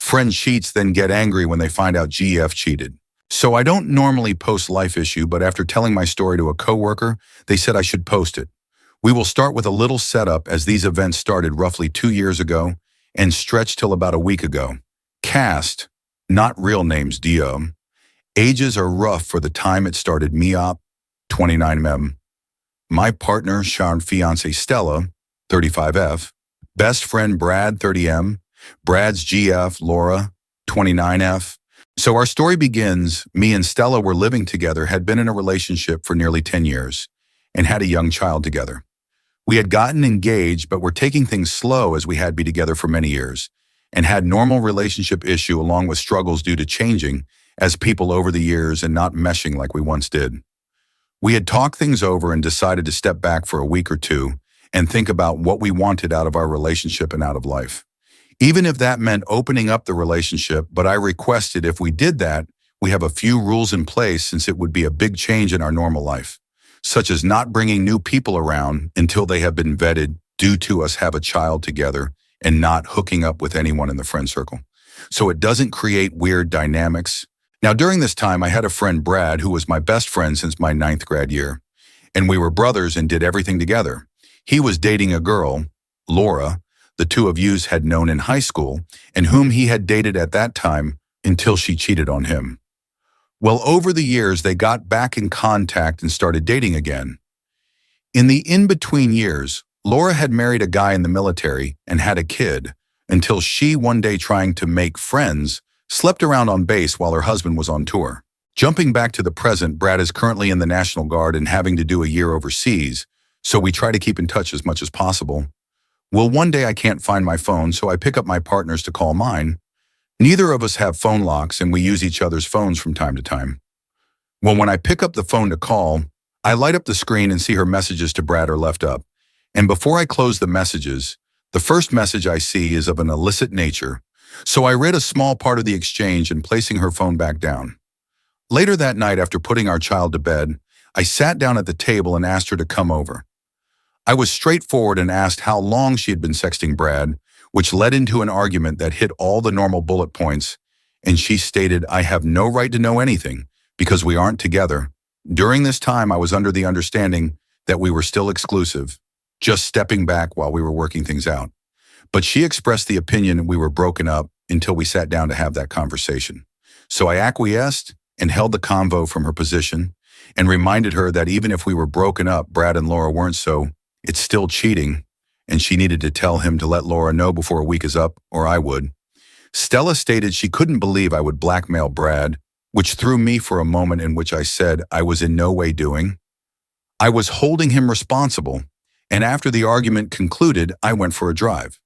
Friend cheats, then get angry when they find out GF cheated. So I don't normally post life issue, but after telling my story to a coworker, they said I should post it. We will start with a little setup as these events started roughly 2 years ago and stretched till about a week ago. Cast, not real names, DM. Ages are rough for the time it started. Miop, 29M. My partner, Sean fiance Stella, 35F. Best friend Brad, 30M. Brad's GF, Laura, 29F. So our story begins, me and Stella were living together, had been in a relationship for nearly 10 years, and had a young child together. We had gotten engaged, but were taking things slow as we had been together for many years, and had normal relationship issue along with struggles due to changing as people over the years and not meshing like we once did. We had talked things over and decided to step back for a week or two and think about what we wanted out of our relationship and out of life. Even if that meant opening up the relationship, but I requested if we did that, we have a few rules in place since it would be a big change in our normal life, such as not bringing new people around until they have been vetted due to us have a child together and not hooking up with anyone in the friend circle. So it doesn't create weird dynamics. Now, during this time, I had a friend, Brad, who was my best friend since my 9th grade year, and we were brothers and did everything together. He was dating a girl, Laura, the two of yous had known in high school, and whom he had dated at that time until she cheated on him. Well, over the years, they got back in contact and started dating again. In the in-between years, Laura had married a guy in the military and had a kid until she, one day trying to make friends, slept around on base while her husband was on tour. Jumping back to the present, Brad is currently in the National Guard and having to do a year overseas, so we try to keep in touch as much as possible. Well, one day I can't find my phone, so I pick up my partner's to call mine. Neither of us have phone locks, and we use each other's phones from time to time. Well, when I pick up the phone to call, I light up the screen and see her messages to Brad are left up. And before I close the messages, the first message I see is of an illicit nature, so I read a small part of the exchange and placing her phone back down. Later that night, after putting our child to bed, I sat down at the table and asked her to come over. I was straightforward and asked how long she had been sexting Brad, which led into an argument that hit all the normal bullet points, and she stated, I have no right to know anything because we aren't together. During this time, I was under the understanding that we were still exclusive, just stepping back while we were working things out. But she expressed the opinion we were broken up until we sat down to have that conversation. So I acquiesced and held the convo from her position and reminded her that even if we were broken up, Brad and Laura weren't, so it's still cheating, and she needed to tell him to let Laura know before a week is up, or I would. Stella stated she couldn't believe I would blackmail Brad, which threw me for a moment, in which I said I was in no way doing. I was holding him responsible, and after the argument concluded, I went for a drive.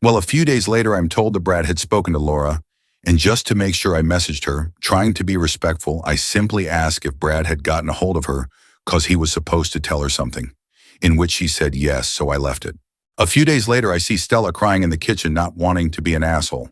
Well, a few days later, I'm told that Brad had spoken to Laura, and just to make sure I messaged her, trying to be respectful, I simply asked if Brad had gotten a hold of her because he was supposed to tell her something, in which she said yes, so I left it. A few days later, I see Stella crying in the kitchen, not wanting to be an asshole.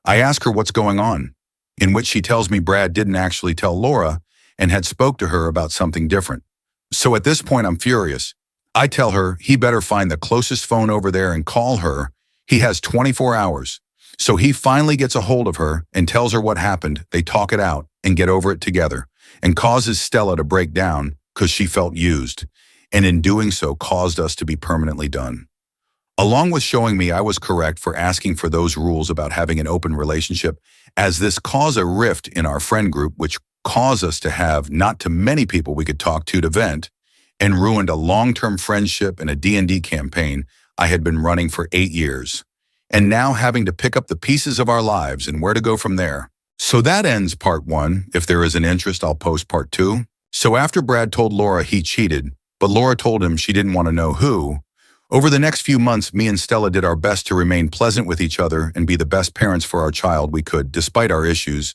I ask her what's going on, in which she tells me Brad didn't actually tell Laura and had spoke to her about something different. So at this point, I'm furious. I tell her he better find the closest phone over there and call her. He has 24 hours. So he finally gets a hold of her and tells her what happened. They talk it out and get over it together, and causes Stella to break down because she felt used, and in doing so caused us to be permanently done. Along with showing me I was correct for asking for those rules about having an open relationship, as this caused a rift in our friend group, which caused us to have not too many people we could talk to vent, and ruined a long-term friendship and a D&D campaign I had been running for 8 years, and now having to pick up the pieces of our lives and where to go from there. So that ends part 1. If there is an interest, I'll post part 2. So after Brad told Laura he cheated, but Laura told him she didn't want to know who, over the next few months, me and Stella did our best to remain pleasant with each other and be the best parents for our child we could, despite our issues.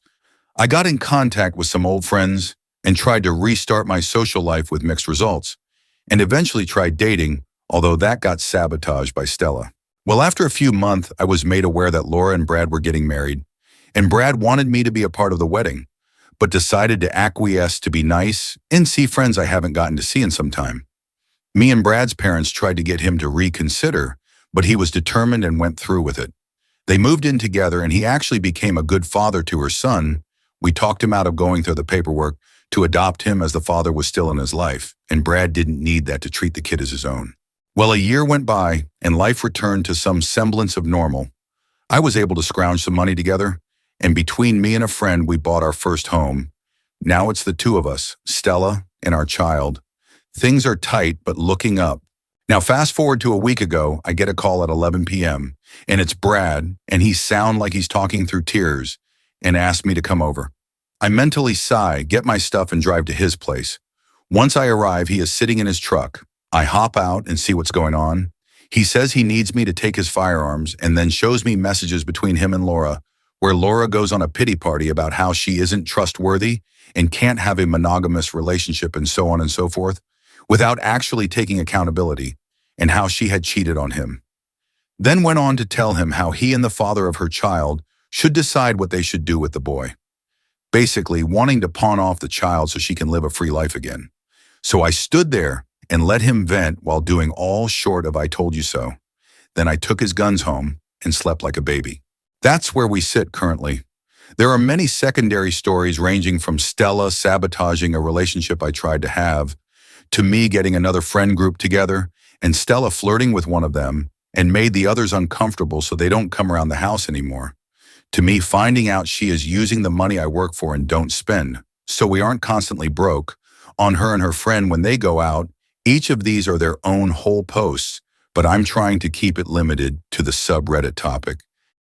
I got in contact with some old friends and tried to restart my social life with mixed results, and eventually tried dating, although that got sabotaged by Stella. Well, after a few months, I was made aware that Laura and Brad were getting married, and Brad wanted me to be a part of the wedding, but decided to acquiesce to be nice and see friends I haven't gotten to see in some time. Me and Brad's parents tried to get him to reconsider, but he was determined and went through with it. They moved in together and he actually became a good father to her son. We talked him out of going through the paperwork to adopt him as the father was still in his life, and Brad didn't need that to treat the kid as his own. Well, a year went by and life returned to some semblance of normal. I was able to scrounge some money together, and between me and a friend, we bought our first home. Now it's the two of us, Stella and our child. Things are tight, but looking up. Now fast forward to a week ago, I get a call at 11 p.m. and it's Brad, and he sounds like he's talking through tears and asked me to come over. I mentally sigh, get my stuff and drive to his place. Once I arrive, he is sitting in his truck. I hop out and see what's going on. He says he needs me to take his firearms and then shows me messages between him and Laura, where Laura goes on a pity party about how she isn't trustworthy and can't have a monogamous relationship and so on and so forth, without actually taking accountability, and how she had cheated on him. Then went on to tell him how he and the father of her child should decide what they should do with the boy. Basically, wanting to pawn off the child so she can live a free life again. So I stood there and let him vent while doing all short of I told you so. Then I took his guns home and slept like a baby. That's where we sit currently. There are many secondary stories ranging from Stella sabotaging a relationship I tried to have, to me getting another friend group together, and Stella flirting with one of them and made the others uncomfortable so they don't come around the house anymore, to me finding out she is using the money I work for and don't spend, so we aren't constantly broke, on her and her friend when they go out. Each of these are their own whole posts, but I'm trying to keep it limited to the subreddit topic.